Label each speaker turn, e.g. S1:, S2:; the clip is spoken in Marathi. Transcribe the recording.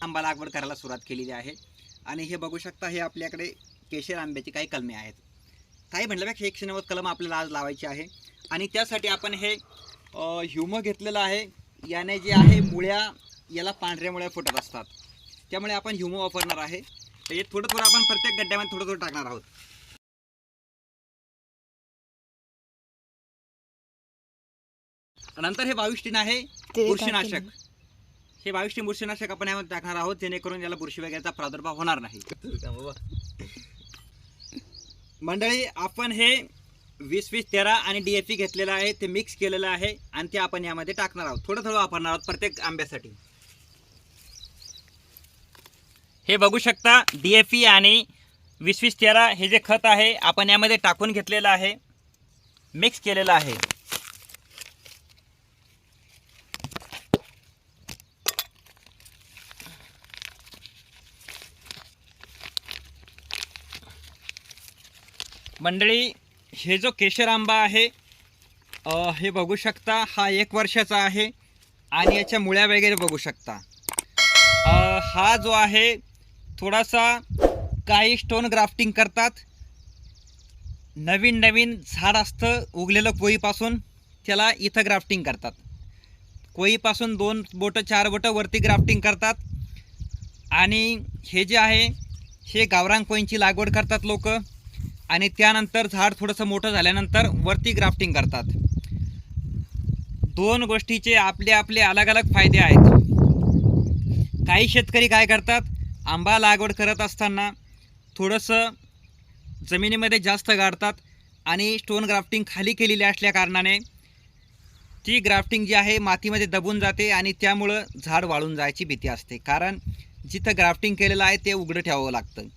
S1: आंबा लागवड करायला सुरुवात केलेली आहे. आणि हे बघू शकता, हे आपल्याकडे केशर आंब्याची काही कलमे आहेत. काही म्हटल्यापेक्षा 190 कलम आपल्याला आज लावायची आहे. आणि त्यासाठी आपण हे ह्युमो घेतलेलं आहे. याने जे आहे मुळ्या, याला पांढऱ्या मुळ्या फुटत असतात, त्यामुळे आपण ह्युमो वापरणार आहे. तर हे थोडं थोडं आपण प्रत्येक गड्ड्यामध्ये थोडं थोडं टाकणार आहोत. नंतर हे 22 टीन आहे बुरशीनाशक. हे 22 टीन बुरशीनाशक आपण यामध्ये टाकणार आहोत, जेणेकरून याला बुरशी वगैरेचा प्रादुर्भाव होणार नाही. मंडळी, आपण हे 20-20-13 आणि DAP घेतलेलं आहे, ते मिक्स केलेलं आहे आणि ते आपण यामध्ये टाकणार आहोत. थोडं थोडं वापरणार आहोत प्रत्येक आंब्यासाठी. हे बघू शकता, DAP आणि 20-20-13 हे जे खत आहे आपण यामध्ये टाकून घेतलेलं आहे, मिक्स केलेलं आहे. मंडळी, हे जो केशर आंबा आहे हे बघू शकता, हा 1 वर्षाचा आहे आणि याच्या मुळ्या वगैरे बघू शकता. हा जो आहे थोडासा, काही स्टोन ग्राफ्टिंग करतात, नवीन नवीन झाड असतं उगलेलं कोळीपासून, त्याला इथं ग्राफ्टिंग करतात. कोळीपासून 2 बोटं 4 बोटं वरती ग्राफ्टिंग करतात. आणि हे जे आहे हे गावरान कोळींची लागवड करतात लोक, आणि त्यानंतर झाड थोडंसं मोठं झाल्यानंतर वरती ग्राफ्टिंग करतात. 2 गोष्टीचे आपले आपले अलग अलग फायदे आहेत. काही शेतकरी काय करतात, आंबा लागवड करत असताना थोडंसं जमिनीमध्ये जास्त गाडतात आणि स्टोन ग्राफ्टिंग खाली केलेली असल्या कारणाने ती ग्राफ्टिंग जी आहे मातीमध्ये दबून जाते आणि त्यामुळं झाड वाळून जायची भीती असते. कारण जिथं ग्राफ्टिंग केलेलं आहे ते उघडं ठेवावं लागतं.